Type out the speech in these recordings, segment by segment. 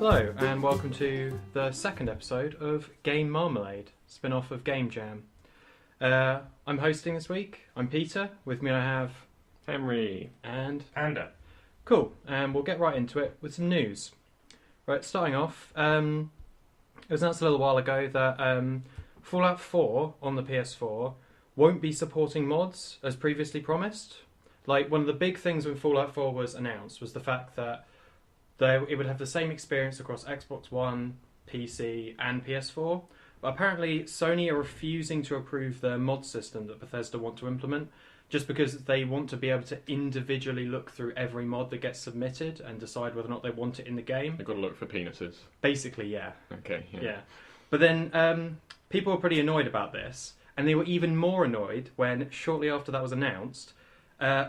Hello, and welcome to the second episode of Game Marmalade, spin-off of Game Jam. I'm hosting this week. I'm Peter. With me I have Henry and Panda. Cool, and we'll get right into it with some news. Right, starting off, it was announced a little while ago that Fallout 4 on the PS4 won't be supporting mods as previously promised. Like, one of the big things when Fallout 4 was announced was the fact that it would have the same experience across Xbox One, PC, and PS4. But apparently, Sony are refusing to approve the mod system that Bethesda want to implement, just because they want to be able to individually look through every mod that gets submitted and decide whether or not they want it in the game. They've got to look for penises. Basically, yeah. Okay, yeah. But then people were pretty annoyed about this, and they were even more annoyed when, shortly after that was announced,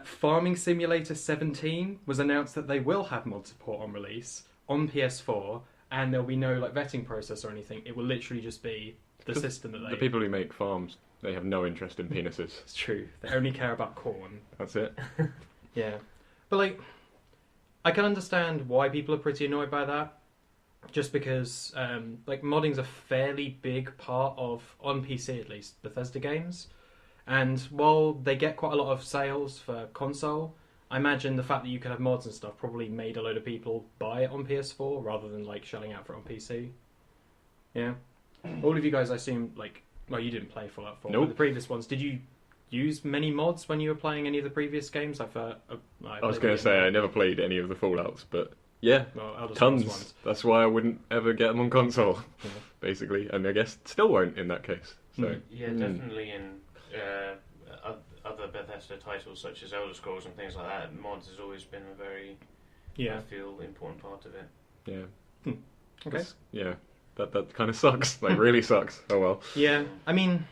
Farming Simulator 17 was announced that they will have mod support on release on PS4, and there'll be no vetting process or anything. It will literally just be the system that The people who make farms, they have no interest in penises. It's true. They only care about corn. That's it. Yeah. But I can understand why people are pretty annoyed by that. Just because modding's a fairly big part of, on PC at least, Bethesda games. And while they get quite a lot of sales for console, I imagine the fact that you could have mods and stuff probably made a load of people buy it on PS4 rather than shelling out for it on PC. Yeah. All of you guys, I assume, you didn't play Fallout 4. Nope. But the previous ones, did you use many mods when you were playing any of the previous games? I was going to say I never played any of the Fallouts, but yeah, tons. That's why I wouldn't ever get them on console, basically, and I guess still won't in that case. So yeah, definitely in other Bethesda titles such as Elder Scrolls and things like that, mods has always been a very, I feel, important part of it. Yeah. Okay. Yeah, that kind of sucks. Really sucks. Oh well. Yeah, I mean,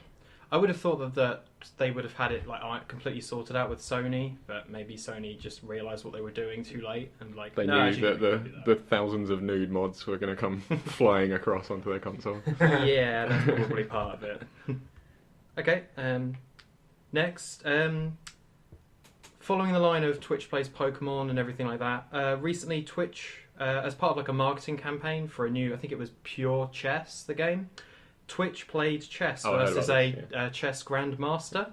I would have thought that they would have had it completely sorted out with Sony, but maybe Sony just realised what they were doing too late and they knew that the thousands of nude mods were going to come flying across onto their console. Yeah, that's probably part of it. Okay. Next, following the line of Twitch plays Pokemon and everything like that, recently Twitch, as part of a marketing campaign for a new, I think it was Pure Chess, the game, Twitch played chess versus a chess grandmaster,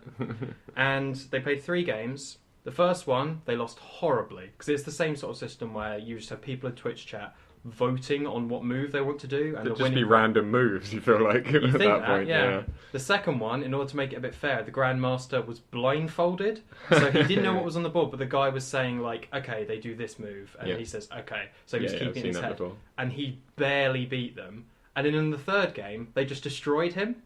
and they played 3 games. The first one, they lost horribly, because it's the same sort of system where you just have people in Twitch chat voting on what move they want to do. And it'd just be random moves, you feel like, at that point. Yeah. The second one, in order to make it a bit fair, the Grandmaster was blindfolded, so he didn't know what was on the board, but the guy was saying, okay, they do this move, and he says, okay, so he was keeping his head, and he barely beat them. And then in the third game, they just destroyed him.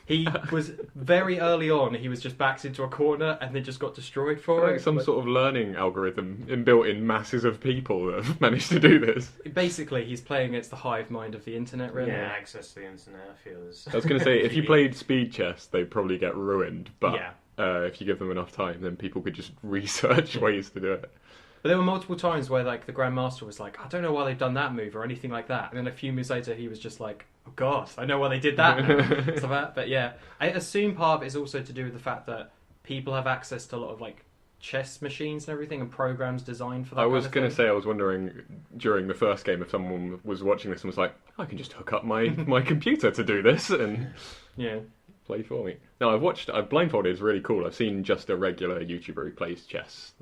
He was very early on, he was just backed into a corner and then just got destroyed for it. Some sort of learning algorithm inbuilt in masses of people that have managed to do this. Basically, he's playing against the hive mind of the internet, really. Yeah, access to the internet, I feel is... I was going to say, if you played speed chess, they'd probably get ruined, but if you give them enough time, then people could just research ways to do it. But there were multiple times where the Grandmaster was like, I don't know why they've done that move or anything like that. And then a few moves later he was just like, oh god, I know why they did that now. But yeah, I assume part of it is also to do with the fact that people have access to a lot of chess machines and everything and programs designed for that. I was going to say, I was wondering during the first game if someone was watching this and was like, I can just hook up my computer to do this and play for me. No, Blindfolded is really cool. I've seen just a regular YouTuber who plays chess.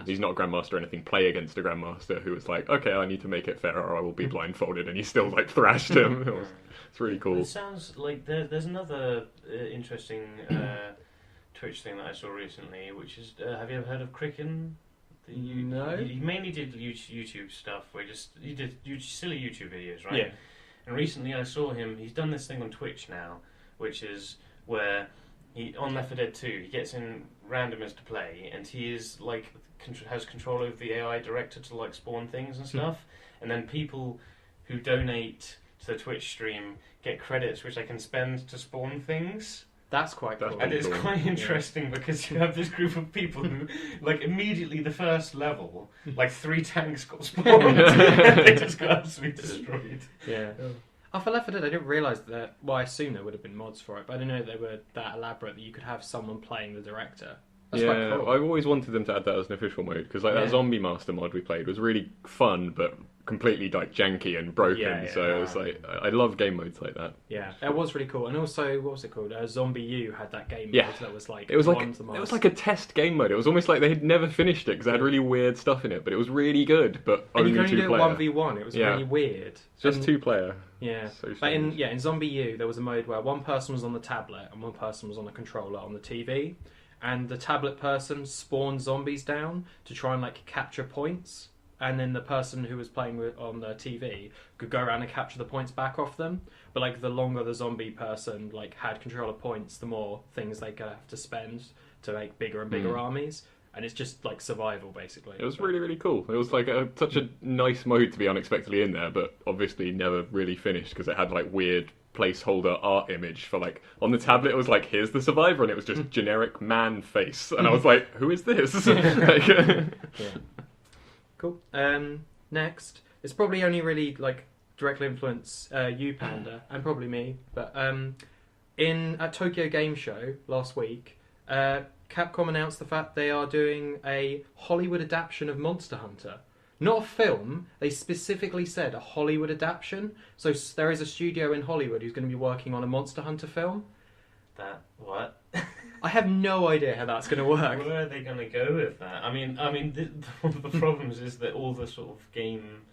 He's not a grandmaster or anything, play against a grandmaster who was like, okay, I need to make it fair or I will be blindfolded, and he still thrashed him. It's really cool. It sounds like there's another interesting Twitch thing that I saw recently, which is, have you ever heard of Cricken? No. He mainly did YouTube stuff where he did silly YouTube videos, right? Yeah. And recently I saw him, he's done this thing on Twitch now, which is where on Left 4 Dead 2, he gets in randomers to play, and he is has control over the AI director to spawn things and stuff, and then people who donate to the Twitch stream get credits which they can spend to spawn things. That's quite cool. And it's quite interesting because you have this group of people who, immediately the first level, 3 tanks got spawned, and they just got absolutely destroyed. Yeah. For Left 4 Dead, I didn't realise that. Well, I assume there would have been mods for it, but I didn't know they were that elaborate that you could have someone playing the director. That's quite cool. I've always wanted them to add that as an official mode, because that Zombie Master mod we played was really fun, but completely janky and broken. So it's I love game modes like that. Yeah, that was really cool. And also, what was it called? Zombie U had that game mode that was it was like a test game mode. It was almost like they had never finished it because it had really weird stuff in it, but it was really good. But and only you can only 2 do it player. 1v1. It was really weird. Just 2 player. Yeah, so but in Zombie U there was a mode where one person was on the tablet and one person was on the controller on the TV, and the tablet person spawned zombies down to try and capture points, and then the person who was playing on the TV could go around and capture the points back off them. But the longer the zombie person had control of points, the more things they could have to spend to make bigger and bigger armies. And it's just survival, basically. It was really, really cool. It was such a nice mode to be unexpectedly in there, but obviously never really finished because it had weird placeholder art image for on the tablet. It was here's the survivor, and it was just generic man face, and I was like, who is this? Cool. Next, it's probably only really directly influenced you, Panda, and probably me, but at Tokyo Game Show last week, Capcom announced the fact they are doing a Hollywood adaptation of Monster Hunter. Not a film, they specifically said a Hollywood adaptation. So there is a studio in Hollywood who's going to be working on a Monster Hunter film. What? I have no idea how that's going to work. Where are they going to go with that? I mean, one of the problems is that all the sort of game...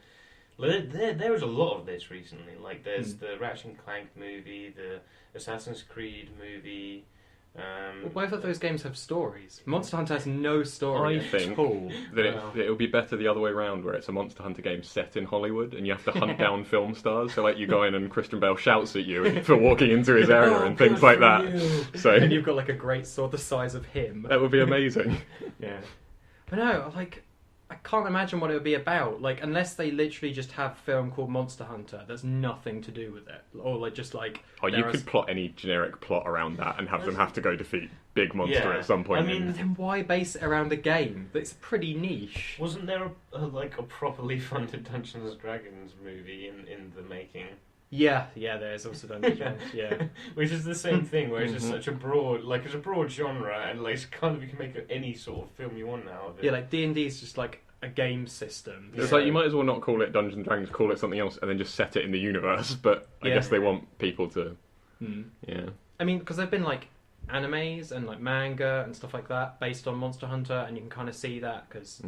There was a lot of this recently. There's the Ratchet and Clank movie, the Assassin's Creed movie... well, both of those games have stories. Monster Hunter has no story. I think that it'll be better the other way around, where it's a Monster Hunter game set in Hollywood, and you have to hunt down film stars. So you go in and Christian Bale shouts at you for walking into his area and things like that. So and you've got a great sword the size of him. That would be amazing. Yeah, but no, I can't imagine what it would be about. Unless they literally just have a film called Monster Hunter that's nothing to do with it, or you could plot any generic plot around that and have them have to go defeat big monster at some point. I mean, then why base it around a game that's pretty niche? Wasn't there a properly funded Dungeons and Dragons movie in the making? Yeah, there's also Dungeons and Dragons, yeah. Which is the same thing, where it's just such a broad, it's a broad genre, and you can make any sort of film you want out of it. Yeah, D&D is just a game system. It's you might as well not call it Dungeons and Dragons, call it something else, and then just set it in the universe. But I guess they want people to, yeah. I mean, because there've been animes and manga and stuff like that based on Monster Hunter, and you can kind of see that because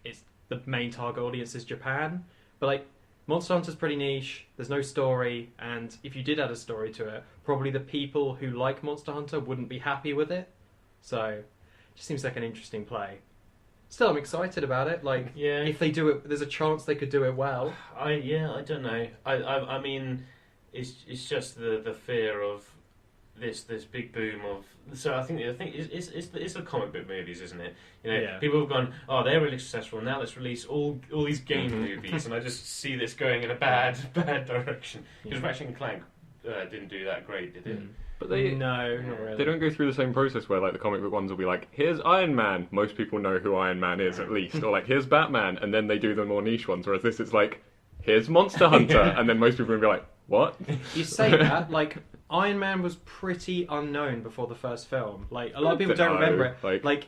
it's the main target audience is Japan, but Monster Hunter's pretty niche, there's no story, and if you did add a story to it, probably the people who like Monster Hunter wouldn't be happy with it. So, it just seems like an interesting play. Still, I'm excited about it. If they do it, there's a chance they could do it well. I don't know. I mean, it's just the fear of this big boom of. So I think it's the comic book movies, isn't it? People have gone, oh, they're really successful. Now let's release all these game movies, and I just see this going in a bad direction. Because Ratchet and Clank didn't do that great, did it? But not really. They don't go through the same process where the comic book ones will be here's Iron Man. Most people know who Iron Man is at least, or here's Batman, and then they do the more niche ones. Whereas this, it's here's Monster Hunter, and then most people will be like, what? You say that Iron Man was pretty unknown before the first film. A lot of people don't remember it.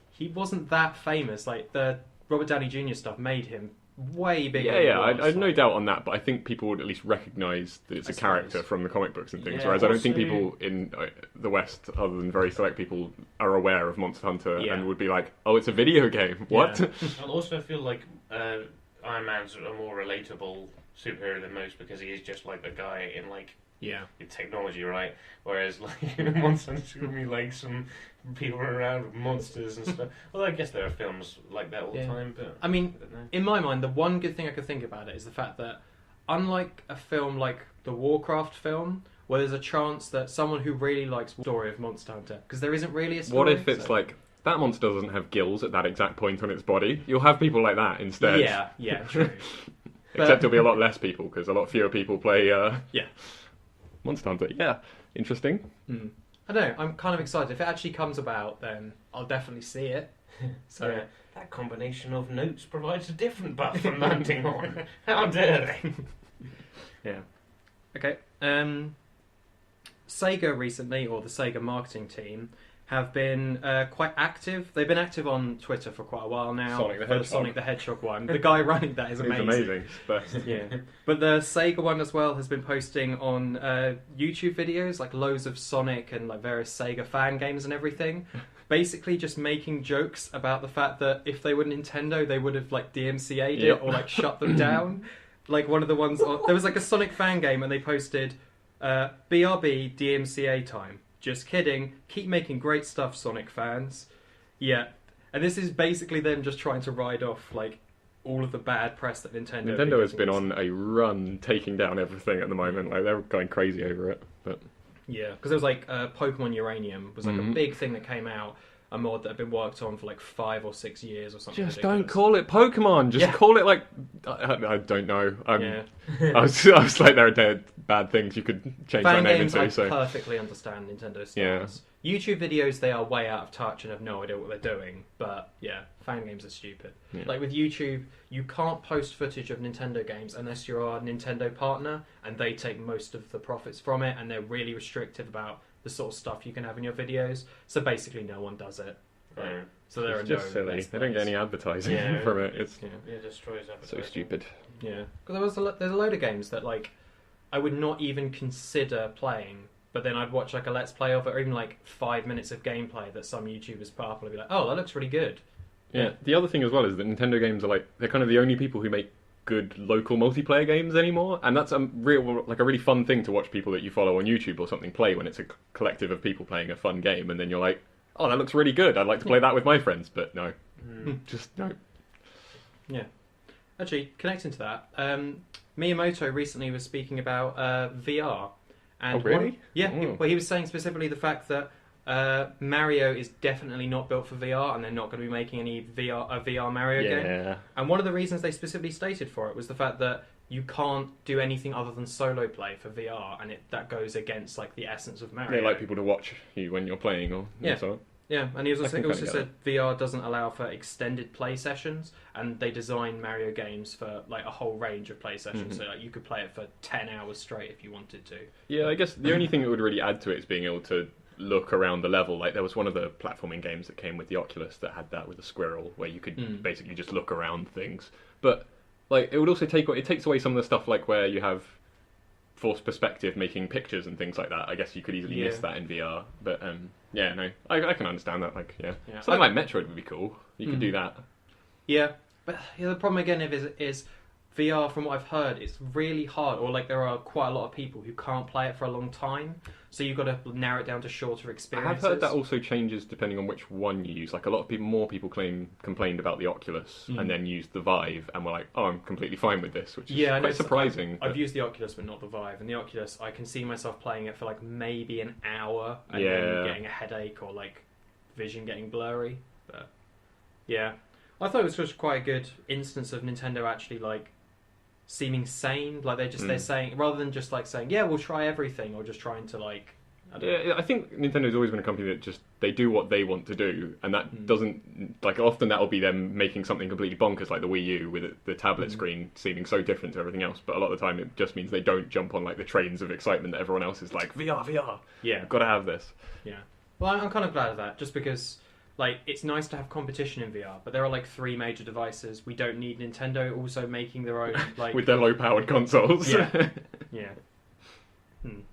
He wasn't that famous. The Robert Downey Jr. stuff made him way bigger. Yeah, I have no doubt on that, but I think people would at least recognise that it's a character from the comic books and things, whereas I don't think people in the West, other than very select people, are aware of Monster Hunter and would be like, oh, it's a video game, what? Yeah. I also feel like Iron Man's a more relatable superhero than most because he is just a guy in with technology, right? Whereas Monster Hunter's going to be some people running around with monsters and stuff. Well, I guess there are films like that all the time, but I mean, in my mind, the one good thing I could think about it is the fact that unlike a film like the Warcraft film, where there's a chance that someone who really likes the story of Monster Hunter, because there isn't really a story. What if it's that monster doesn't have gills at that exact point on its body? You'll have people like that instead. Yeah, true. Except there'll be a lot less people, because a lot fewer people play Monster Hunter. Yeah, interesting. I don't know, I'm kind of excited. If it actually comes about, then I'll definitely see it. So that combination of notes provides a different buff from landing on. How dare they? Yeah. Okay. Sega recently, or the Sega marketing team, have been quite active. They've been active on Twitter for quite a while now. Sonic the Hedgehog one. The guy running that is amazing. He's amazing. It's best. Yeah. But the Sega one as well has been posting on YouTube videos, like loads of Sonic and like various Sega fan games and everything. Basically just making jokes about the fact that if they were Nintendo, they would have like DMCA'd it or like shut them down. Like one of the ones, there was like a Sonic fan game and they posted BRB DMCA time. Just kidding. Keep making great stuff, Sonic fans. Yeah. And this is basically them just trying to ride off like all of the bad press that Nintendo has been on a run taking down everything at the moment. Like they're going crazy over it. But yeah, because there was like Pokemon Uranium was like a big thing that came out. A mod that had been worked on for like 5 or 6 years or something. Just ridiculous. don't call it Pokemon. Just call it like I don't know. Yeah. I was like there are bad things you could change Fan my name games, into. I So perfectly understand Nintendo stance. YouTube videos, they are way out of touch and have no idea what they're doing. But yeah, fan games are stupid. Yeah. Like with YouTube, you can't post footage of Nintendo games unless you're a Nintendo partner, and they take most of the profits from it, and they're really restrictive about the sort of stuff you can have in your videos. So basically, no one does it. Right. So there it's are just no silly. Let's They don't get Plays. any advertising from it. It's It destroys so advertising. stupid. Yeah, because there's a load of games that like I would not even consider playing, but then I'd watch like a Let's Play of it, or even like 5 minutes of gameplay that some YouTubers put up, and I'd be like, oh, that looks really good. Yeah. The other thing as well is that Nintendo games are like they're kind of the only people who make good local multiplayer games anymore, and that's a really fun thing to watch people that you follow on YouTube or something play when it's a collective of people playing a fun game, and then you're like, oh, that looks really good. I'd like to play that with my friends, but no, just no. Yeah. Actually, connecting to that, Miyamoto recently was speaking about VR. And Oh, really? Well, he was saying specifically the fact that Mario is definitely not built for VR, and they're not going to be making any VR Mario game. And one of the reasons they specifically stated for it was the fact that you can't do anything other than solo play for VR, and that goes against like the essence of Mario. They like people to watch you when you're playing, or so. Yeah, and he also kinda said VR doesn't allow for extended play sessions, and they design Mario games for like a whole range of play sessions. So like you could play it for 10 hours straight if you wanted to. Yeah, I guess the only thing that would really add to it is being able to look around the level. Like there was one of the platforming games that came with the Oculus that had that with a squirrel, where you could basically just look around things. But like it would also takes away some of the stuff like where you have forced perspective making pictures and things like that. I guess you could easily miss that in VR. But I can understand that. Like something like Metroid would be cool. You could do that. Yeah, but the problem again is VR, from what I've heard, it's really hard, or like there are quite a lot of people who can't play it for a long time, so you've got to narrow it down to shorter experiences. I have heard that also changes depending on which one you use. Like a lot of more people complained about the Oculus and then used the Vive and were like, oh, I'm completely fine with this, which is quite surprising. I've used the Oculus but not the Vive, and the Oculus, I can see myself playing it for like maybe an hour and then getting a headache or like vision getting blurry. But yeah, I thought it was just quite a good instance of Nintendo actually like seeming sane. Like they're saying, rather than just like saying, yeah, we'll try everything, or just trying to like I think Nintendo's always been a company that just they do what they want to do, and that doesn't like often that'll be them making something completely bonkers like the Wii U with the tablet screen seeming so different to everything else, but a lot of the time it just means they don't jump on like the trains of excitement that everyone else is like VR yeah, got to have this. Yeah, well, I'm kind of glad of that, just because like it's nice to have competition in VR, but there are like 3 major devices. We don't need Nintendo also making their own like with their low-powered consoles. Yeah.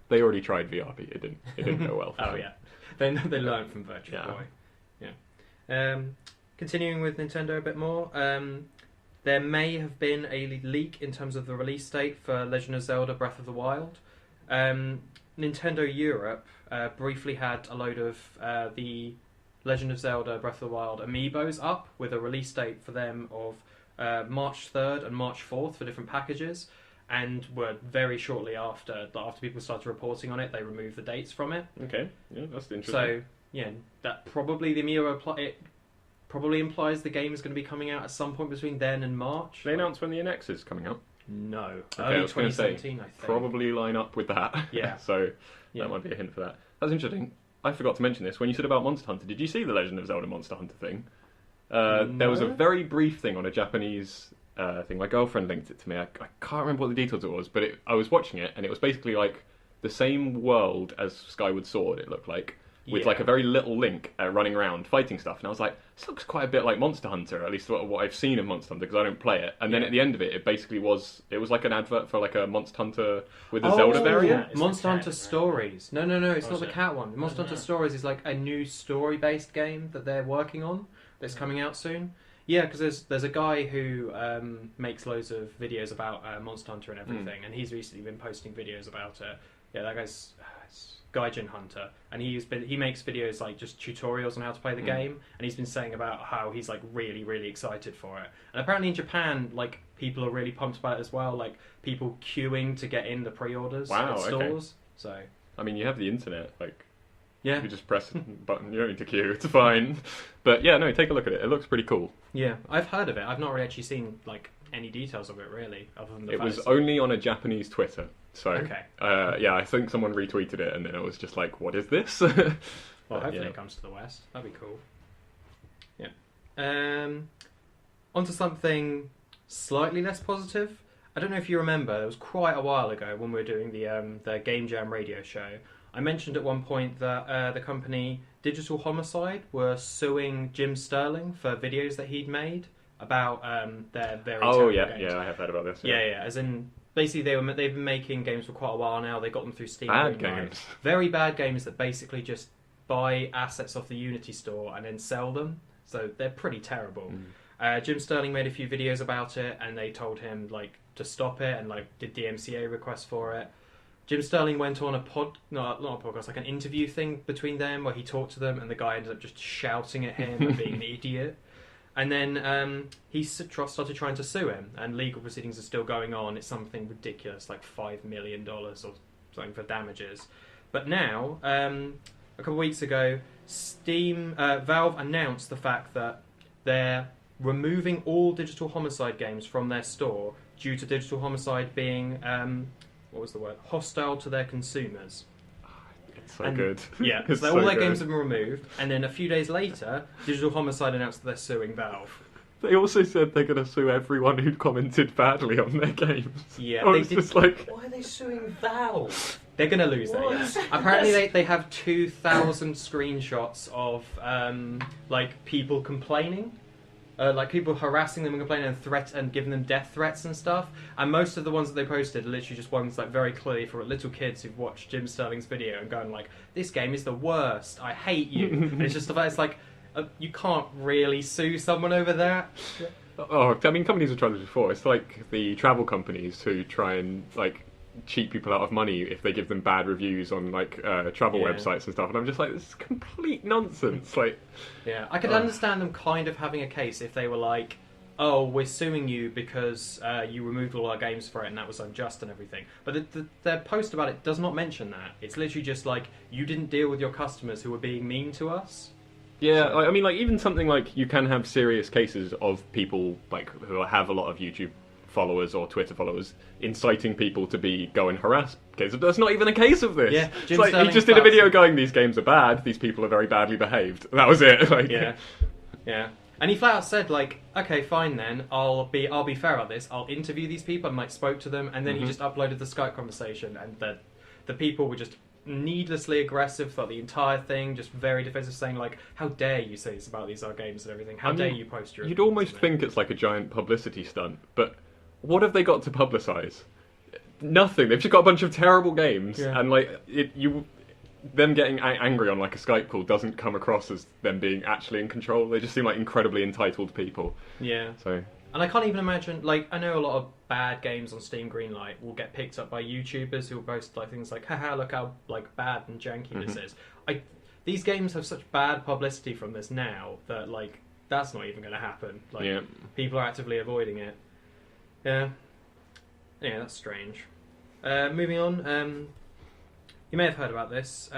They already tried VR, but it didn't go well. Oh yeah, they learned from Virtual Boy. Yeah. Continuing with Nintendo a bit more, there may have been a leak in terms of the release date for Legend of Zelda: Breath of the Wild. Nintendo Europe briefly had a load of the Legend of Zelda: Breath of the Wild amiibos up with a release date for them of March 3rd and March 4th for different packages, and were very shortly after people started reporting on it, they removed the dates from it. Okay, yeah, that's interesting. So yeah, that probably the amiibo it probably implies the game is going to be coming out at some point between then and March. They announced when the NX is coming out? No, okay, early 2017, I think. Probably line up with that. Yeah. So that might be a hint for that. That's interesting. I forgot to mention this. When you said about Monster Hunter, did you see the Legend of Zelda Monster Hunter thing? No. There was a very brief thing on a Japanese thing. My girlfriend linked it to me. I can't remember what the details it was, but I was watching it, and it was basically like the same world as Skyward Sword, it looked like. with like a very little Link running around fighting stuff, and I was like, this looks quite a bit like Monster Hunter, at least what I've seen of Monster Hunter, because I don't play it. And then at the end of it, it basically was like an advert for like a Monster Hunter with a Zelda variant. Yeah, Monster Hunter Stories. No, it's not the cat one. Monster Hunter Stories is like a new story-based game that they're working on that's coming out soon. Yeah, because there's a guy who makes loads of videos about Monster Hunter and everything, and he's recently been posting videos about it. Yeah, that guy's Gaijin Hunter, and he makes videos like just tutorials on how to play the game, and he's been saying about how he's like really, really excited for it. And apparently in Japan, like people are really pumped about it as well, like people queuing to get in the pre-orders at stores. Okay. So I mean, you have the internet, like. Yeah. You just press a button, you don't need to queue, it's fine. But yeah, no, take a look at it. It looks pretty cool. Yeah, I've heard of it. I've not really actually seen like any details of it really, other than the It was only on a Japanese Twitter. So okay. Yeah, I think someone retweeted it and then it was just like, what is this? Well, hopefully it comes to the West. That'd be cool. Yeah. Onto something slightly less positive. I don't know if you remember, it was quite a while ago when we were doing the Game Jam radio show. I mentioned at one point that the company Digital Homicide were suing Jim Sterling for videos that he'd made about their very terrible games. Yeah, I have heard about this. Yeah, as in basically they've been making games for quite a while now. They got them through Steam. Bad games. Very bad games that basically just buy assets off the Unity store and then sell them. So they're pretty terrible. Jim Sterling made a few videos about it, and they told him like to stop it and like did DMCA requests for it. Jim Sterling went on not a podcast, like an interview thing between them where he talked to them, and the guy ended up just shouting at him and being an idiot. And then he started trying to sue him, and legal proceedings are still going on. It's something ridiculous, like $5 million or something for damages. But now, a couple of weeks ago, Valve announced the fact that they're removing all Digital Homicide games from their store due to Digital Homicide being... what was the word? Hostile to their consumers. It's so good. Yeah, because all their games have been removed, and then a few days later, Digital Homicide announced that they're suing Valve. They also said they're going to sue everyone who'd commented badly on their games. Yeah, they did. Just like... Why are they suing Valve? They're going to lose that. Yeah. Apparently, they have 2,000 screenshots of like people complaining. Like people harassing them and complaining and giving them death threats and stuff. And most of the ones that they posted are literally just ones like very clearly for little kids who've watched Jim Sterling's video and going like, "This game is the worst. I hate you." And it's just it's like you can't really sue someone over that. Oh, I mean, companies have tried this before. It's like the travel companies who try and like cheat people out of money if they give them bad reviews on like travel websites and stuff, and I'm just like, this is complete nonsense. Like, yeah, I could understand them kind of having a case if they were like, oh, we're suing you because you removed all our games for it and that was unjust and everything. But their post about it does not mention that. It's literally just like, you didn't deal with your customers who were being mean to us. Yeah, so, I mean, like even something like you can have serious cases of people like who have a lot of YouTube followers or Twitter followers inciting people to go and harass kids. That's not even a case of this. Yeah, it's like he just did a video going, these games are bad, these people are very badly behaved. That was it. Like, yeah. And he flat out said, like, okay, fine then, I'll be fair about this. I'll interview these people and like spoke to them, and then he just uploaded the Skype conversation, and the people were just needlessly aggressive throughout the entire thing, just very defensive, saying like, how dare you say this about these games and everything? How dare you post your... You'd almost think it's like a giant publicity stunt, but what have they got to publicise? Nothing. They've just got a bunch of terrible games, and like them getting angry on like a Skype call doesn't come across as them being actually in control. They just seem like incredibly entitled people. Yeah. So. And I can't even imagine. Like, I know a lot of bad games on Steam Greenlight will get picked up by YouTubers who will post like things like, "Haha, look how like bad and janky this is." These games have such bad publicity from this now that like that's not even going to happen. Like, people are actively avoiding it. Yeah, that's strange. Moving on, you may have heard about this.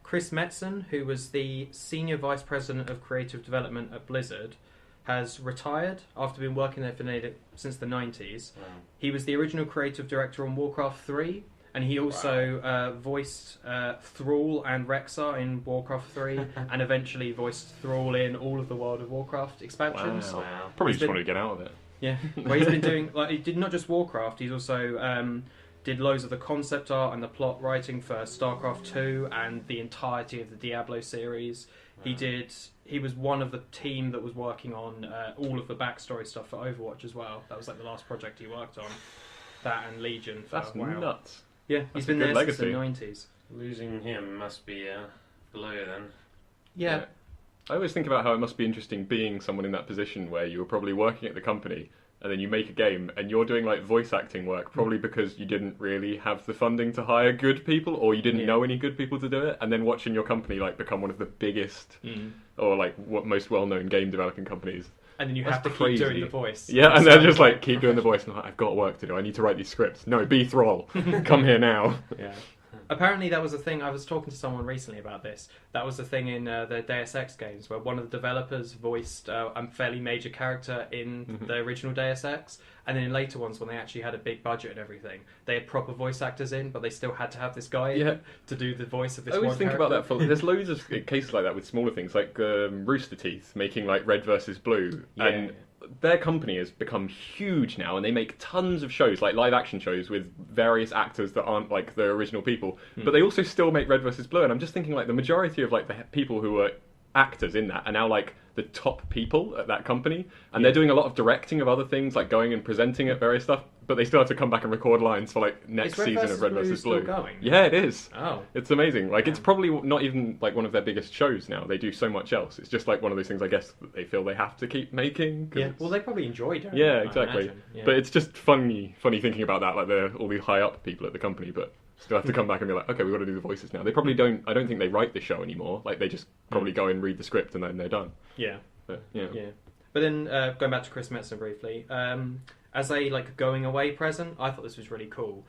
Chris Metzen, who was the Senior Vice President of Creative Development at Blizzard, has retired after being working there since the 90s. Wow. He was the original creative director on Warcraft 3, and he also voiced Thrall and Rexxar in Warcraft 3, and eventually voiced Thrall in all of the World of Warcraft expansions. Wow. Probably just wanted to get out of it. Yeah, well, he's been doing he did not just Warcraft. He's also did loads of the concept art and the plot writing for StarCraft 2 and the entirety of the Diablo series. He was one of the team that was working on all of the backstory stuff for Overwatch as well. That was like the last project he worked on. That and Legion. That's nuts. Yeah, he's been there since the 90s. Losing him must be a blow then. Yeah. I always think about how it must be interesting being someone in that position where you were probably working at the company and then you make a game and you're doing like voice acting work probably because you didn't really have the funding to hire good people or you didn't know any good people to do it, and then watching your company like become one of the biggest or like most well-known game developing companies. And then you have to keep doing the voice. Yeah, and they're just like, keep doing the voice. And I'm like, I've got work to do. I need to write these scripts. No, be Thrall. Come here now. Yeah. Apparently that was a thing, I was talking to someone recently about this, that was the thing in the Deus Ex games where one of the developers voiced a fairly major character in the original Deus Ex, and then in later ones when they actually had a big budget and everything, they had proper voice actors in, but they still had to have this guy in to do the voice of this one character. I always think about that, there's loads of cases like that with smaller things, like Rooster Teeth making like Red versus Blue, and their company has become huge now and they make tons of shows, like live action shows with various actors that aren't like the original people, but they also still make Red versus Blue, and I'm just thinking like the majority of like the people who are actors in that are now like the top people at that company, and they're doing a lot of directing of other things, like going and presenting at various stuff, but they still have to come back and record lines for like next season of Red vs. Blue. Going? Yeah, it is. Oh. It's amazing. Like it's probably not even like one of their biggest shows now. They do so much else. It's just like one of those things I guess that they feel they have to keep making. Yeah, well they probably enjoy doing it. Yeah, exactly. But it's just funny thinking about that, like they're all the high up people at the company, but still have to come back and be like, okay, we've got to do the voices now. They probably I don't think they write the show anymore. Like they just probably go and read the script and then they're done. Yeah. But, yeah. But then going back to Chris Metzner briefly, as a like going away present, I thought this was really cool.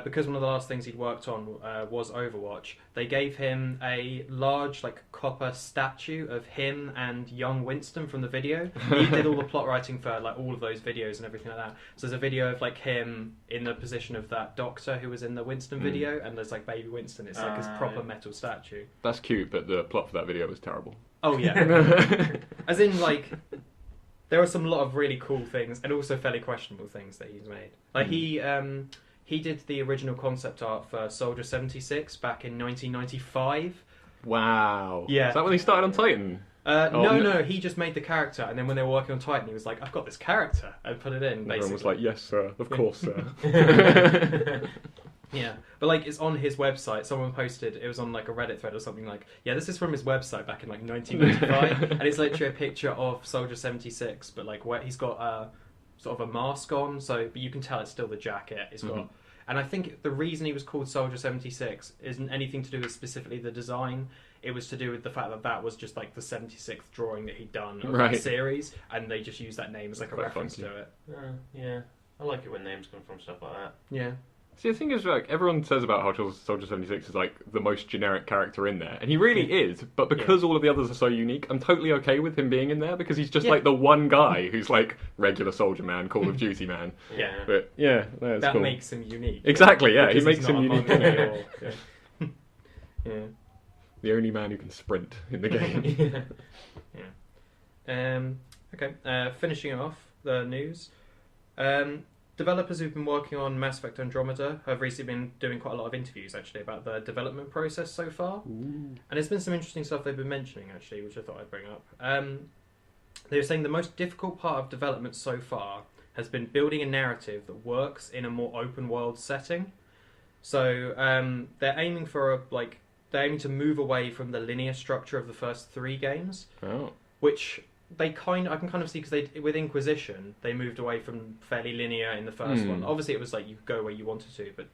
Because one of the last things he'd worked on was Overwatch, they gave him a large like copper statue of him and young Winston from the video. He did all the plot writing for like all of those videos and everything like that. So there's a video of like him in the position of that doctor who was in the Winston video, and there's like baby Winston. It's like his proper metal statue. That's cute, but the plot for that video was terrible. Oh yeah. As in like there are some lot of really cool things and also fairly questionable things that he's made. Like he did the original concept art for Soldier 76 back in 1995. Wow. Yeah. Is that when he started on Titan? No, he just made the character, and then when they were working on Titan, he was like, I've got this character, and put it in, basically. Everyone was like, yes, sir, of course, sir. Yeah, but like it's on his website. Someone posted, it was on like a Reddit thread or something like, yeah, this is from his website back in like 1995, and it's literally a picture of Soldier 76, but like where he's got sort of a mask on, but you can tell it's still the jacket. It's got, and I think the reason he was called Soldier 76 isn't anything to do with specifically the design. It was to do with the fact that that was just like the 76th drawing that he'd done of the series, and they just used that name as like a reference to it. Yeah, I like it when names come from stuff like that. Yeah. See, the thing is, like, everyone says about how Soldier 76 is like the most generic character in there, and he really is. But because all of the others are so unique, I'm totally okay with him being in there because he's just like the one guy who's like regular soldier man, Call of Duty man. Yeah, but yeah, that's that cool. Makes him unique. Exactly, yeah, he makes him unique. Yeah, the only man who can sprint in the game. Okay, finishing off the news. Developers who've been working on Mass Effect Andromeda have recently been doing quite a lot of interviews, actually, about the development process so far. Ooh. And there's been some interesting stuff they've been mentioning, actually, which I thought I'd bring up. They were saying the most difficult part of development so far has been building a narrative that works in a more open-world setting. So they're aiming to move away from the linear structure of the first 3 games, which I can kind of see, because with Inquisition they moved away from fairly linear in the first one. Obviously it was like you could go where you wanted to, but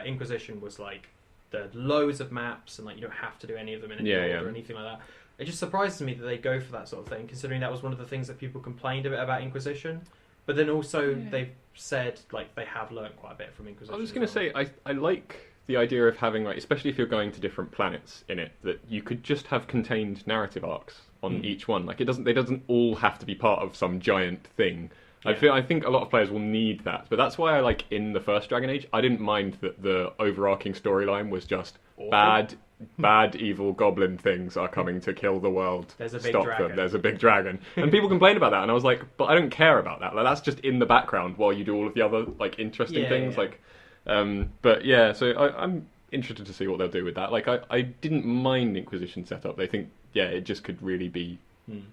Inquisition was like there are loads of maps and like you don't have to do any of them in any order or anything like that. It just surprises me that they go for that sort of thing, considering that was one of the things that people complained a bit about Inquisition. But then also they've said like they have learned quite a bit from Inquisition. I was going to say I like the idea of having, like, especially if you're going to different planets in it, that you could just have contained narrative arcs on each one. Like, they doesn't all have to be part of some giant thing. Yeah. I think a lot of players will need that, but that's why I like in the first Dragon Age, I didn't mind that the overarching storyline was just bad, evil goblin things are coming to kill the world. There's a big Stop dragon. them. There's a big dragon, and people complain about that, and I was like, but I don't care about that. Like, that's just in the background while you do all of the other like interesting things. Like, But yeah, so I'm interested to see what they'll do with that. Like, I didn't mind Inquisition setup. I think, yeah, it just could really be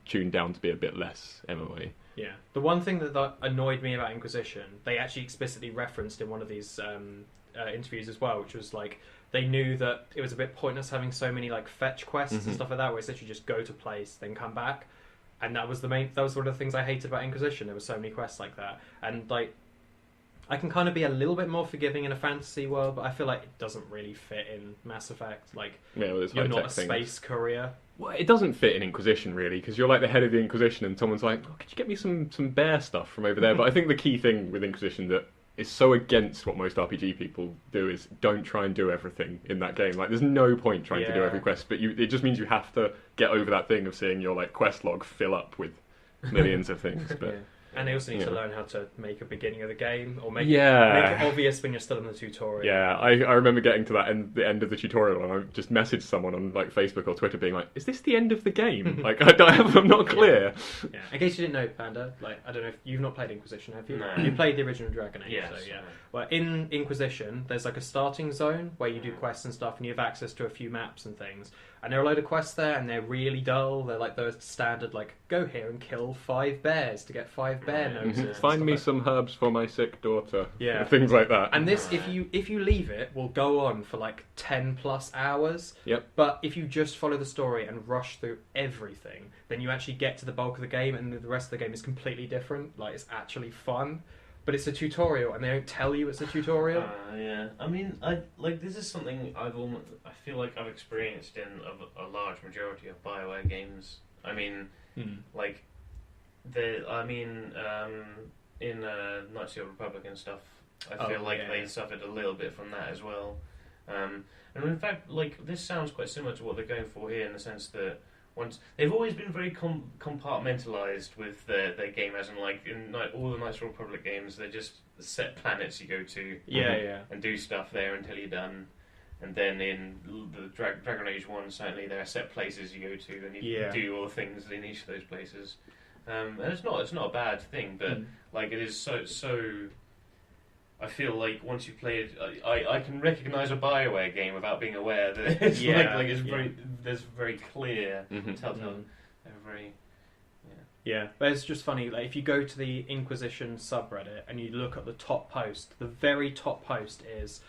tuned down to be a bit less MOA. Yeah. The one thing that annoyed me about Inquisition, they actually explicitly referenced in one of these interviews as well, which was like, they knew that it was a bit pointless having so many like fetch quests and stuff like that, where it's literally just go to place, then come back. And that was one of the things I hated about Inquisition. There were so many quests like that. And like, I can kind of be a little bit more forgiving in a fantasy world, but I feel like it doesn't really fit in Mass Effect. Like, you're not a space courier. Well, it doesn't fit in Inquisition, really, because you're like the head of the Inquisition and someone's like, oh, could you get me some bear stuff from over there? But I think the key thing with Inquisition that is so against what most RPG people do is don't try and do everything in that game. Like, there's no point trying to do every quest, but it just means you have to get over that thing of seeing your like quest log fill up with millions of things. But and they also need to learn how to make a beginning of the game, or make it obvious when you're still in the tutorial. Yeah, I remember getting to the end of the tutorial, and I just messaged someone on like Facebook or Twitter being like, is this the end of the game? Like, I'm not clear. Yeah. In case you didn't know, Panda, like, I don't know if you've not played Inquisition, have you? No. You played the original Dragon Age, yes, so yeah. Well, in Inquisition, there's like a starting zone where you do quests and stuff, and you have access to a few maps and things. And there are a load of quests there, and they're really dull. They're like those standard, like, go here and kill 5 bears to get 5 bear noses. Find me some herbs for my sick daughter. Yeah. Things like that. And this, if you leave it, will go on for like 10 plus hours. Yep. But if you just follow the story and rush through everything, then you actually get to the bulk of the game, and the rest of the game is completely different. Like, it's actually fun. But it's a tutorial, and they don't tell you it's a tutorial. Yeah, I mean, this is something I feel like I've experienced in a large majority of BioWare games. I mean, in Knights of the Old Republic and stuff, I feel like they suffered a little bit from that as well. And in fact, like, this sounds quite similar to what they're going for here, in the sense that they've always been very compartmentalized with their game, as in, like, in all the Knights of the Old Republic games, they're just set planets you go to and do stuff there until you're done. And then in the Dragon Age 1, certainly there are set places you go to, and you do all the things in each of those places. And it's not a bad thing, but like, it is so. I feel like once you play it, I can recognise a BioWare game without being aware that it's there's very clear telltale. Yeah, but it's just funny. Like, if you go to the Inquisition subreddit and you look at the top post, the very top post is.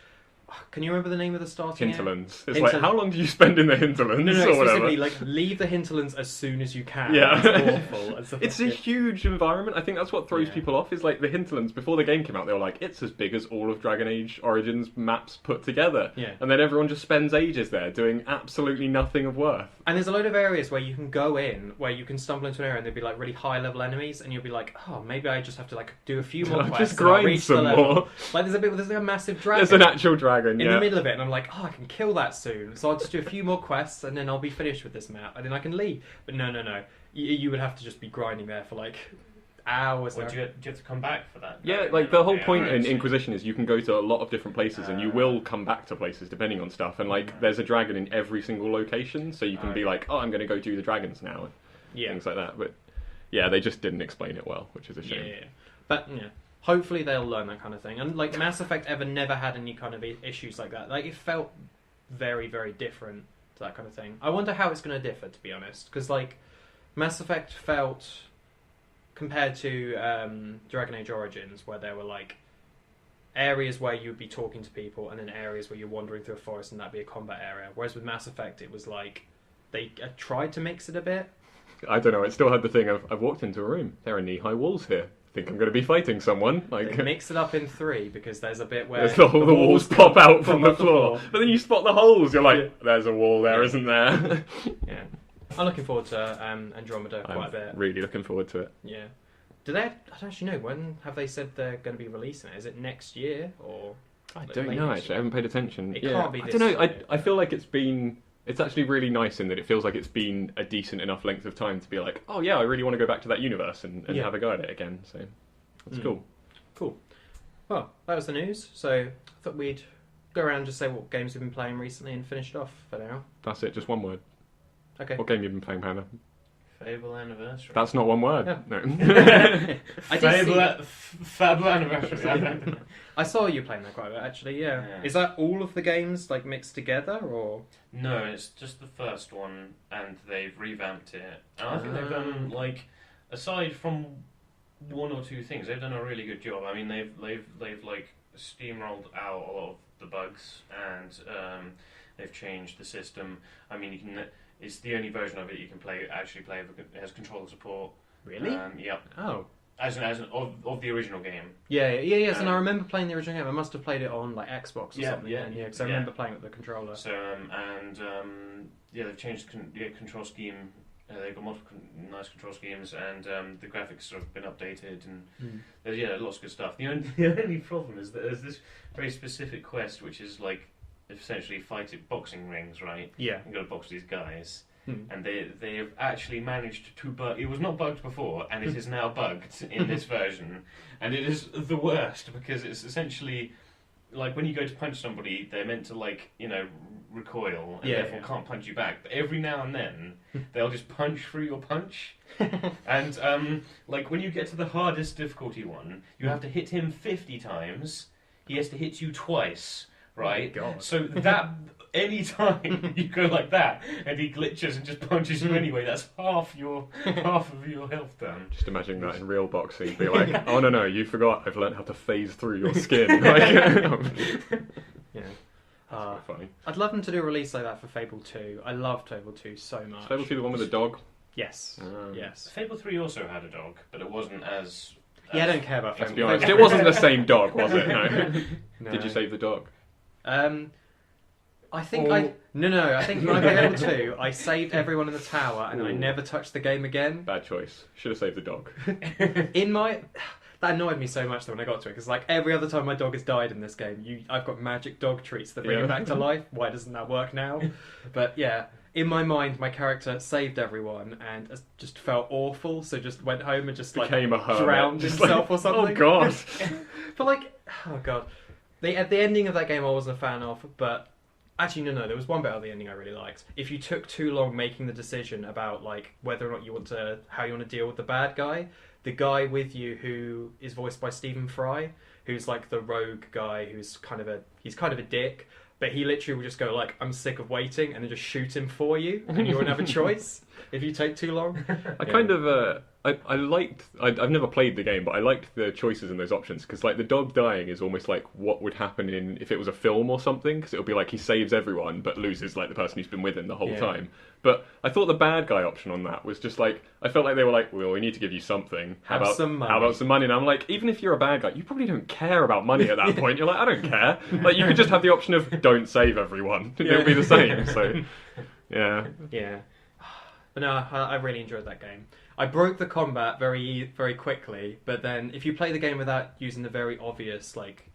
Can you remember the name of the starting Hinterlands. It's like, how long do you spend in the hinterlands? No, or specifically, like, leave the hinterlands as soon as you can. Yeah. It's awful. And it's a huge environment. I think that's what throws people off, is like the hinterlands. Before the game came out, they were like, it's as big as all of Dragon Age Origins maps put together. Yeah. And then everyone just spends ages there doing absolutely nothing of worth. And there's a load of areas where you can go in, where you can stumble into an area and there'll be like really high level enemies, and you'll be like, oh, maybe I just have to like do a few more quests. Just grind some more. Like, there's like a massive dragon. There's an actual dragon in the middle of it, and I'm like, oh, I can kill that soon. So I'll just do a few more quests, and then I'll be finished with this map, and then I can leave. But no. You would have to just be grinding there for like hours. Do you have to come back for that? Yeah, like the whole point in Inquisition is you can go to a lot of different places, and you will come back to places depending on stuff. And like, there's a dragon in every single location, so you can be like, oh, I'm going to go do the dragons now, and things like that. But yeah, they just didn't explain it well, which is a shame. Yeah. But hopefully they'll learn that kind of thing. And like, Mass Effect never had any kind of issues like that. Like, it felt very, very different to that kind of thing. I wonder how it's going to differ, to be honest, because like, Mass Effect felt, compared to Dragon Age Origins, where there were like areas where you'd be talking to people, and then areas where you're wandering through a forest and that'd be a combat area. Whereas with Mass Effect, it was like they tried to mix it a bit. I don't know. It still had the thing of, I've walked into a room. There are knee-high walls here. I think I'm going to be fighting someone. Like, they mix it up in 3 because there's a bit where the walls pop out from the floor, but then you spot the holes. You're like, there's a wall there, isn't there? Yeah. I'm looking forward to Andromeda quite a bit. Really looking forward to it. Yeah. I don't actually know. When have they said they're going to be releasing it? Is it next year or? I don't know. Actually, I haven't paid attention. It can't be. I don't know. I feel like it's actually really nice in that it feels like it's been a decent enough length of time to be like, oh yeah, I really want to go back to that universe and have a go at it again. So that's cool. Cool. Well, that was the news. So I thought we'd go around and just say what games we've been playing recently and finish it off for now. That's it. Just one word. Okay. What game have you been playing, Panda? Fable anniversary. That's not one word. Yeah. No. Fable anniversary. I saw you playing that quite a bit, actually. Yeah. Is that all of the games like mixed together, or? No, it's just the first one, and they've revamped it. And I think they've done like, aside from one or two things, they've done a really good job. I mean, they've like steamrolled out a lot of the bugs, and they've changed the system. I mean, you can. It's the only version of it you can actually play. It has controller support. Really? Yep. Oh. As of the original game. Yes, and I remember playing the original game. I must have played it on like Xbox or something. Yeah, because I remember playing it with the controller. So they've changed the control scheme. They've got multiple nice control schemes, and the graphics have been updated, and there's lots of good stuff. The only problem is that there's this very specific quest, which is like essentially fight at boxing rings, right? Yeah. You've got to box these guys. And they have actually managed to bug. It was not bugged before, and it is now bugged in this version. And it is the worst, because it's essentially like when you go to punch somebody, they're meant to recoil, and therefore can't punch you back. But every now and then, they'll just punch through your punch. And like when you get to the hardest difficulty one, you have to hit him 50 times. He has to hit you twice. Right? Oh, God. So that any time you go like that and he glitches and just punches you anyway, that's half of your health done. Just imagine that in real boxing, be like, oh no, you forgot, I've learned how to phase through your skin. Funny. I'd love them to do a release like that for Fable 2. I loved Fable 2 so much. Fable 2 the one with the dog? Yes. Yes. Fable 3 also had a dog, but it wasn't as... Yeah, I don't care about Fable. Let's be honest, it wasn't the same dog, was it? No. Did you save the dog? I think I think when I played Fable 2, I saved everyone in the tower and I never touched the game again. Bad choice. Should have saved the dog. That annoyed me so much though when I got to it, because like every other time my dog has died in this game, I've got magic dog treats that bring it back to life. Why doesn't that work now? But yeah, in my mind, my character saved everyone and just felt awful, so just went home and just became a hermit. Drowned himself or something. Oh god! But the ending of that game I wasn't a fan of, but actually no, there was one bit of the ending I really liked. If you took too long making the decision about like whether or not how you want to deal with the bad guy, the guy with you who is voiced by Stephen Fry, who's like the rogue guy who's kind of a dick, but he literally will just go like, I'm sick of waiting, and then just shoot him for you, and you won't have a choice if you take too long. I've never played the game, but I liked the choices in those options, because like the dog dying is almost like what would happen if it was a film or something, because it'll be like he saves everyone but loses like the person who's been with him the whole time. But I thought the bad guy option on that was just like, I felt like they were like, well, we need to give you something. How about some money? And I'm like, even if you're a bad guy, you probably don't care about money at that point. You're like, I don't care. Like you could just have the option of don't save everyone. It'll be the same. So yeah. But no, I really enjoyed that game. I broke the combat very, very quickly, but then if you play the game without using the very obvious, like,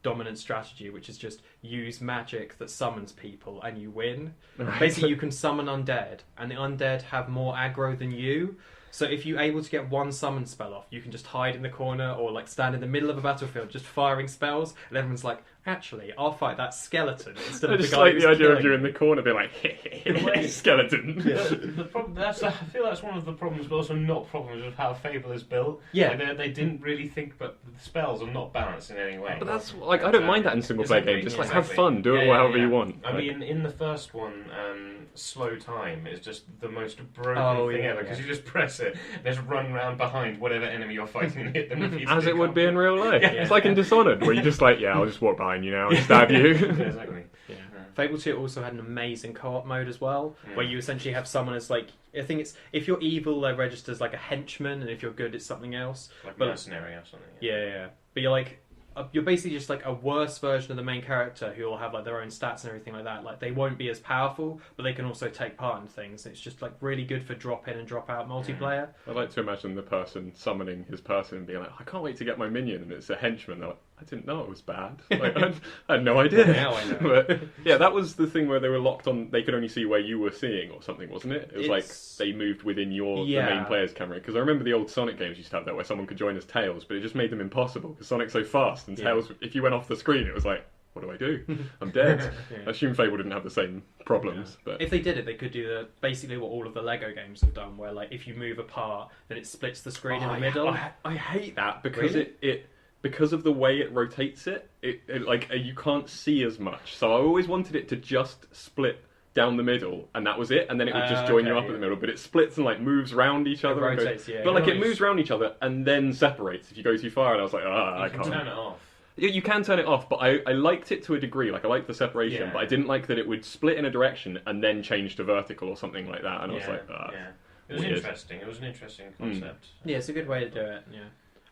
dominant strategy, which is just use magic that summons people and you win. Right. Basically, you can summon undead, and the undead have more aggro than you. So if you're able to get one summon spell off, you can just hide in the corner or like stand in the middle of a battlefield just firing spells, and everyone's like, actually, I'll fight that skeleton instead of the guy who's like the idea killing. of you in the corner being like, skeleton. The problem, I feel that's one of the problems, but also not problems with how Fable is built. Yeah. Like they didn't really think, but the spells are not balanced in any way. But that's, like, I don't mind that in single-player games. Just, have fun, do it however you want. I mean, in the first one, slow time is just the most broken thing ever, because you just press it, and just run around behind whatever enemy you're fighting and hit them. As it would be in real life. It's like in Dishonored, where you're just like, I'll just walk behind you now and stab you. Exactly. Yeah. Fable 2 also had an amazing co-op mode as well, where you essentially have someone as like, I think it's, if you're evil, they register as like a henchman, and if you're good, it's something else. Like a mercenary or something. Yeah. But you're like, you're basically just like a worse version of the main character who will have like their own stats and everything like that. Like they won't be as powerful, but they can also take part in things. It's just like really good for drop in and drop out multiplayer. I like to imagine the person summoning his person and being like, I can't wait to get my minion, and it's a henchman. They're like, I didn't know it was bad. Like, I had no idea. Now I know. But yeah, that was the thing where they were locked on. They could only see where you were seeing or something, wasn't it? It was like they moved within the main player's camera. Because I remember the old Sonic games used to have that, where someone could join as Tails, but it just made them impossible because Sonic's so fast, and Tails, if you went off the screen, it was like, what do I do? I'm dead. Yeah. I assume Fable didn't have the same problems, but if they did it, they could do basically what all of the Lego games have done, where like if you move apart, then it splits the screen in the middle. I hate that because Really? it because of the way it rotates it like you can't see as much. So I always wanted it to just split down the middle, and that was it, and then it would just join you up in the middle. But it splits and like moves round each other. It rotates, yeah. But like it moves round each other and then separates if you go too far. And I was like, I can't. Turn it off. You can turn it off, but I liked it to a degree. Like I liked the separation, but I didn't like that it would split in a direction and then change to vertical or something like that. And I was like, it was weird. interesting. It was an interesting concept. Yeah, it's a good way to do it. Yeah.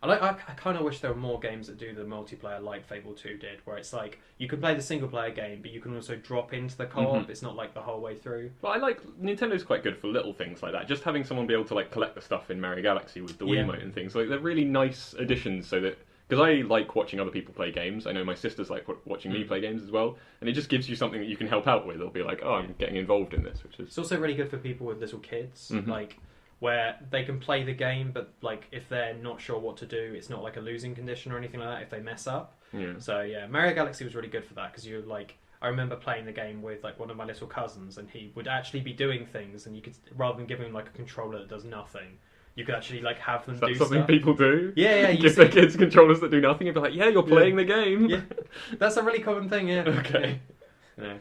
I kind of wish there were more games that do the multiplayer like Fable 2 did, where it's like you can play the single player game, but you can also drop into the co-op. It's not like the whole way through. Well, I like Nintendo's quite good for little things like that. Just having someone be able to like collect the stuff in Mario Galaxy with the Wiimote and things. Like they're really nice additions, so that because I like watching other people play games. I know my sisters like watching me play games as well, and it just gives you something that you can help out with. They'll be like, oh, I'm getting involved in this, which is. It's also really good for people with little kids, like. Where they can play the game, but like if they're not sure what to do, it's not like a losing condition or anything like that if they mess up. Yeah. So yeah, Mario Galaxy was really good for that because you're like, I remember playing the game with like one of my little cousins, and he would actually be doing things, and you could rather than giving him like a controller that does nothing, you could actually like have them do something stuff. people do. Yeah, you give their kids controllers that do nothing, and be like, yeah, you're playing the game. Yeah, that's a really common thing. Yeah. Okay. Yeah.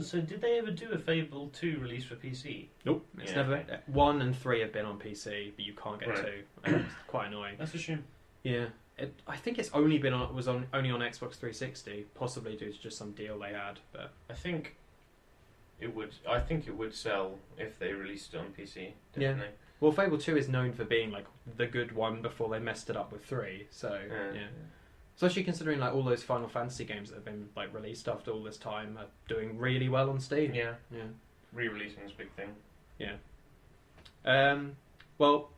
So did they ever do a Fable 2 release for PC? Nope. It's never. 1 and 3 have been on PC, but you can't get 2. And it's quite annoying. That's a shame. Yeah. I think it's only been only on Xbox 360, possibly due to just some deal they had. But I think it would sell if they released it on PC. Definitely. Yeah. Well, Fable 2 is known for being like the good one before they messed it up with 3. So yeah. Especially considering like all those Final Fantasy games that have been like released after all this time are doing really well on Steam. Yeah. Yeah. Re-releasing is a big thing. Yeah. Well,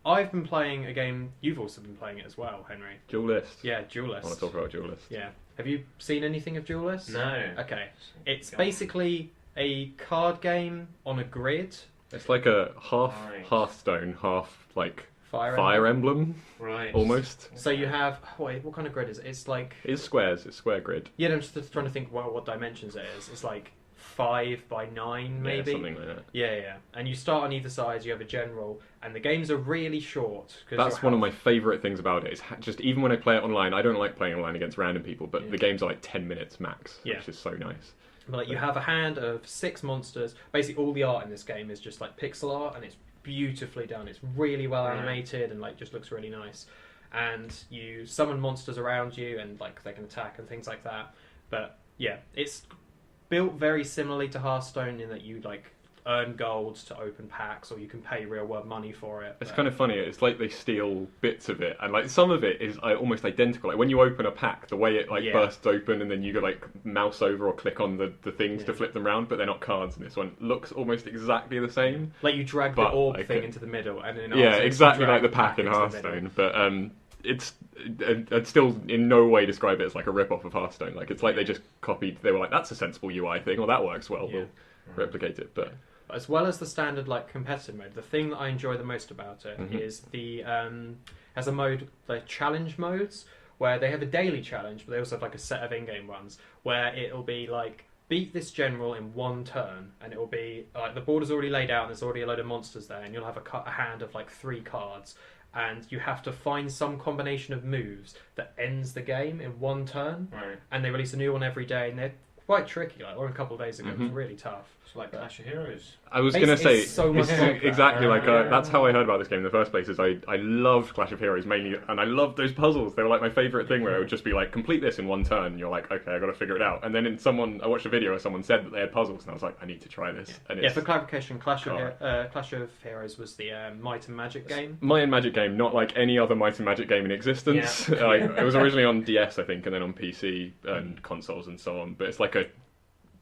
I've been playing a game. You've also been playing it as well, Henry. Duelyst. Yeah, Duelyst. I want to talk about Duelyst. Yeah. Have you seen anything of Duelyst? No. Okay. It's basically a card game on a grid. It's like a half Hearthstone, half like Fire Emblem, right? Almost. So you have what kind of grid is it? It's like it's squares. It's square grid. Yeah, I'm just trying to think what dimensions it is. It's like 5 by 9, maybe. Yeah, something like that. Yeah. And you start on either side. You have a general, and the games are really short. That's one of my favourite things about it. Is just even when I play it online, I don't like playing online against random people, but the games are like 10 minutes max, which is so nice. But like you have a hand of 6 monsters. Basically, all the art in this game is just like pixel art, and it's beautifully done. It's really well animated and like just looks really nice. And you summon monsters around you, and like they can attack and things like that. But yeah, it's built very similarly to Hearthstone in that you like earn gold to open packs, or you can pay real world money for it. It's kind of funny. It's like they steal bits of it, and like some of it is almost identical. Like when you open a pack, the way it like bursts open, and then you go like mouse over or click on the things to flip them around, but they're not cards. And this one looks almost exactly the same. Like you drag the orb thing into the middle, and then exactly like the pack in Hearthstone. But I'd still in no way describe it as like a rip off of Hearthstone. Like it's like they just copied. They were like, that's a sensible UI thing, or that works well. We'll replicate it, but. As well as the standard like competitive mode, the thing that I enjoy the most about it is the has a mode like challenge modes where they have a daily challenge, but they also have like a set of in-game ones where it'll be like beat this general in 1 turn, and it will be like the board is already laid out and there's already a load of monsters there, and you'll have a hand of like 3 cards, and you have to find some combination of moves that ends the game in 1 turn. And they release a new one every day, and they're quite tricky. Like, or a couple of days ago, it was really tough. It's like Clash of Heroes. I was going to say, so much exactly like that's how I heard about this game in the first place. Is I loved Clash of Heroes mainly, and I loved those puzzles. They were like my favourite thing, where it would just be like complete this in 1 turn, and you're like, okay, I got to figure it out. And then I watched a video where someone said that they had puzzles, and I was like, I need to try this. And for clarification, Clash of Heroes was the Might and Magic game. Might and Magic game, not like any other Might and Magic game in existence. It was originally on DS, I think, and then on PC and consoles and so on. But it's like a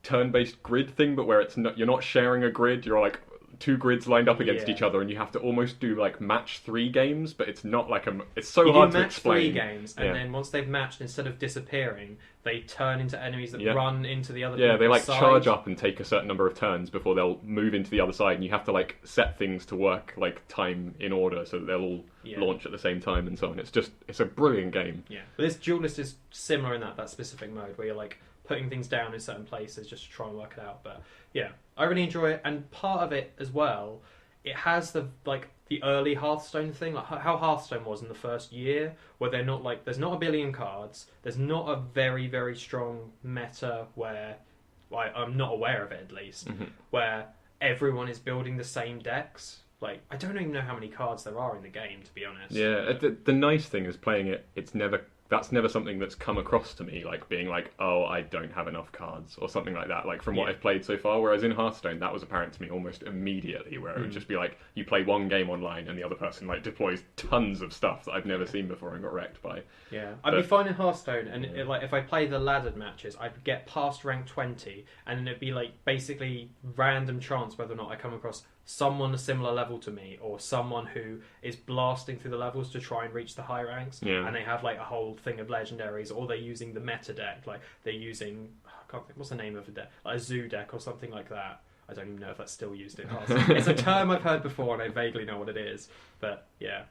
turn-based grid thing, but where it's not, you're not sharing a grid, you're like two grids lined up against each other, and you have to almost do like match 3 games, but it's not like it's so hard to explain. You match 3 games, and then once they've matched, instead of disappearing, they turn into enemies that run into the other. Yeah, they like side. charge up and take a certain number of turns before they'll move into the other side, and you have to like set things to work like time in order so that they'll all launch at the same time and so on. It's a brilliant game. Yeah, but this Duelyst is similar in that specific mode where you're like putting things down in certain places just to try and work it out. But yeah, I really enjoy it, and part of it as well, it has the early Hearthstone thing, like how Hearthstone was in the first year, where they're not like there's not a billion cards, there's not a very, very strong meta where I'm not aware of it at least, where everyone is building the same decks. Like, I don't even know how many cards there are in the game, to be honest. Yeah, the nice thing is playing it, that's never something that's come across to me, like being like, oh, I don't have enough cards, or something like that, like from what I've played so far, whereas in Hearthstone, that was apparent to me almost immediately, where it would just be like, you play one game online, and the other person like deploys tons of stuff that I've never seen before and got wrecked by. Yeah, I'd be fine in Hearthstone, and if I play the laddered matches, I'd get past rank 20, and it'd be like basically random chance whether or not I come across someone a similar level to me, or someone who is blasting through the levels to try and reach the high ranks, and they have like a whole thing of legendaries, or they're using the meta deck, like they're using, I can't think, what's the name of the deck, like a zoo deck or something like that. I don't even know if that's still used in Hearthstone. It's a term I've heard before, and I vaguely know what it is, but yeah.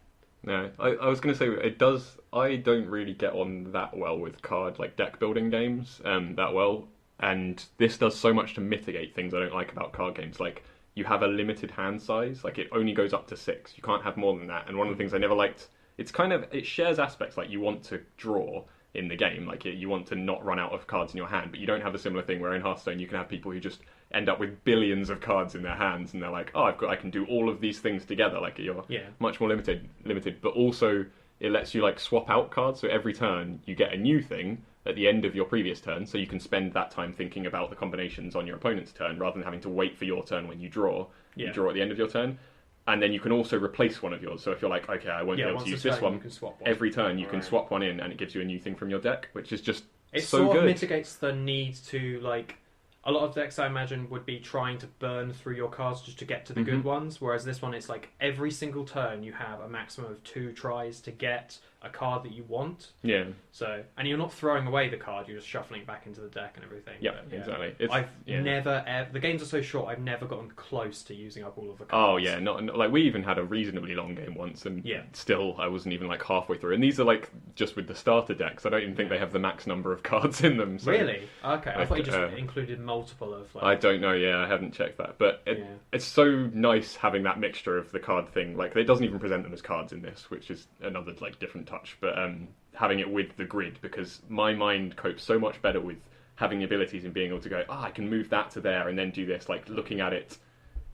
No, I was going to say, it does, I don't really get on that well with like deck building games that well, and this does so much to mitigate things I don't like about card games, like you have a limited hand size, like it only goes up to 6, you can't have more than that, and one of the things I never liked, it shares aspects, like you want to draw in the game, like you want to not run out of cards in your hand, but you don't have a similar thing where in Hearthstone you can have people who just end up with billions of cards in their hands, and they're like, oh, I can do all of these things together, like you're much more limited, but also it lets you like swap out cards, so every turn you get a new thing at the end of your previous turn, so you can spend that time thinking about the combinations on your opponent's turn, rather than having to wait for your turn when you draw. You draw at the end of your turn. And then you can also replace one of yours. So if you're like, okay, I won't be able to use this one, every turn you can swap one in, and it gives you a new thing from your deck, which is just so good. It sort of mitigates the need to, like, a lot of decks I imagine would be trying to burn through your cards just to get to the good ones, whereas this one, it's like every single turn you have a maximum of 2 tries to get a card that you want. Yeah. So, and you're not throwing away the card, you're just shuffling it back into the deck and everything. Yeah, exactly. I've never, the games are so short, I've never gotten close to using up all of the cards. Oh yeah, not like we even had a reasonably long game once, and still I wasn't even like halfway through. And these are like just with the starter decks. I don't even think they have the max number of cards in them. So, really? Okay, I thought you just included multiple of. Like, I don't know. Yeah, I haven't checked that, but it's so nice having that mixture of the card thing. Like it doesn't even present them as cards in this, which is another like different touch. But having it with the grid, because my mind copes so much better with having the abilities and being able to go, I can move that to there and then do this, like looking at it,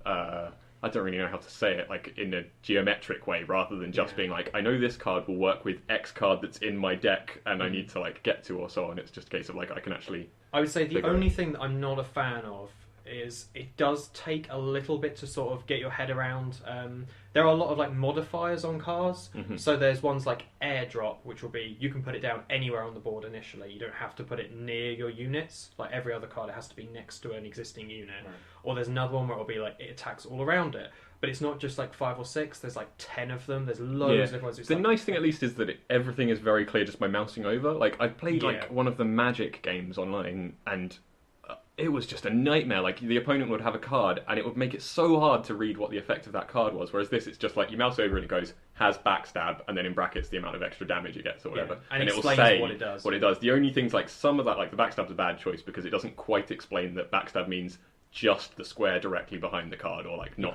I don't really know how to say it, like in a geometric way, rather than just being like, I know this card will work with X card that's in my deck and I need to like get to or so on. It's just a case of like, I can actually... I would say the only thing that I'm not a fan of is it does take a little bit to sort of get your head around. There are a lot of like modifiers on cards. So there's ones like airdrop, which will be you can put it down anywhere on the board initially. You don't have to put it near your units. Like every other card, it has to be next to an existing unit. Or there's another one where it'll be like it attacks all around it. But it's not just like 5 or 6. There's like 10 of them. There's loads of ones. The nice thing at least is that everything is very clear just by mousing over. Like I played like one of the Magic games online, and it was just a nightmare. Like the opponent would have a card and it would make it so hard to read what the effect of that card was, whereas this, it's just like you mouse over and it goes has backstab and then in brackets the amount of extra damage it gets or whatever, and it will say what it does. The only things, like some of that, like the backstab's a bad choice because it doesn't quite explain that backstab means just the square directly behind the card, or like not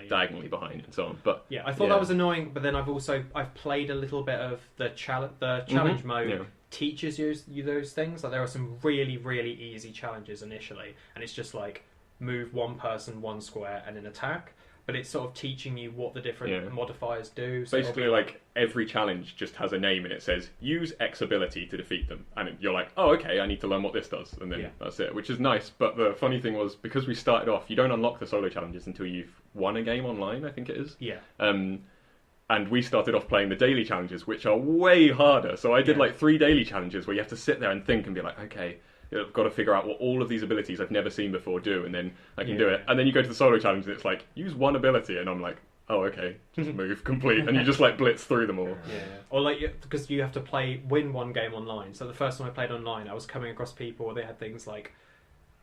diagonally behind and so on. But yeah, I thought that was annoying, but then I've played a little bit of the challenge mode. Teaches you those things. Like there are some really, really easy challenges initially, and it's just like move one person one square and then attack. But it's sort of teaching you what the different modifiers do. So basically, like every challenge just has a name and it says use X ability to defeat them, and you're like, oh, okay, I need to learn what this does, and then that's it, which is nice. But the funny thing was, because we started off, you don't unlock the solo challenges until you've won a game online, I think it is. And we started off playing the daily challenges, which are way harder. So I did like 3 daily challenges where you have to sit there and think and be like, okay, I've got to figure out what all of these abilities I've never seen before do, and then I can do it. And then you go to the solo challenge, and it's like, use one ability, and I'm like, oh, okay, just move, complete, and you just like blitz through them all. Yeah, or like, because you have to win one game online. So the first time I played online, I was coming across people where they had things like,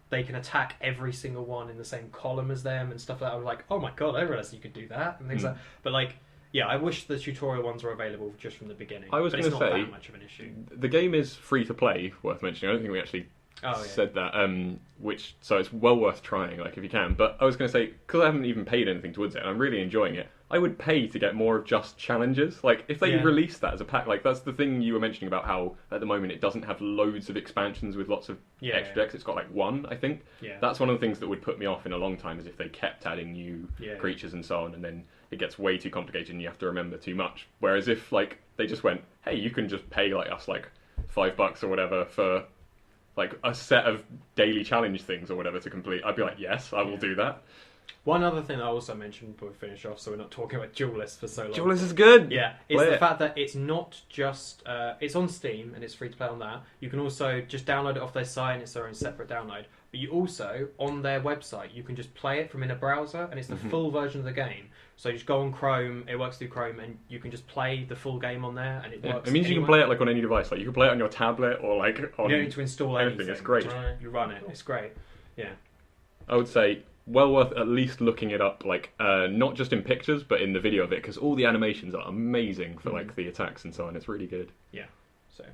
they can attack every single one in the same column as them and stuff like that. I was like, oh my god, I realised you could do that, and things like that. But like, yeah, I wish the tutorial ones were available just from the beginning. I was going to say, it's not that much of an issue. The game is free to play, worth mentioning. I don't think we actually said that, so it's well worth trying, like, if you can. But I was going to say, because I haven't even paid anything towards it, and I'm really enjoying it, I would pay to get more of just challenges. Like, if they released that as a pack, like, that's the thing you were mentioning about how, at the moment, it doesn't have loads of expansions with lots of extra decks. It's got, like, one, I think. Yeah. That's one of the things that would put me off in a long time, is if they kept adding new creatures and so on, and then it gets way too complicated and you have to remember too much. Whereas if, like, they just went, hey, you can just pay, like, us, like, $5 or whatever for, like, a set of daily challenge things or whatever to complete, I'd be like, yes, I will do that. One other thing I also mentioned before we finish off, so we're not talking about Duelyst for so long. Duelyst is good! Yeah, is the fact that it's not just... it's on Steam, and it's free to play on that. You can also just download it off their site, and it's their own separate download. But you also, on their website, you can just play it from in a browser, and it's the full version of the game. So you just go on Chrome, it works through Chrome, and you can just play the full game on there, and it works. It means you can play it like on any device. Like, you can play it on your tablet or like on... You don't need to install anything. It's great. You run it. It's great. Yeah. I would say well worth at least looking it up, like, not just in pictures, but in the video of it, because all the animations are amazing for like the attacks and so on. It's really good. Yeah. So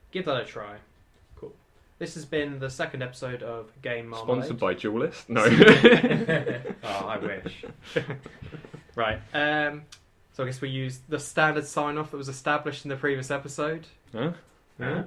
give that a try. Cool. This has been the second episode of Game Marmalade. Sponsored by Duelyst? No. Oh, I wish. Right. So I guess we use the standard sign-off that was established in the previous episode. Huh? Yeah.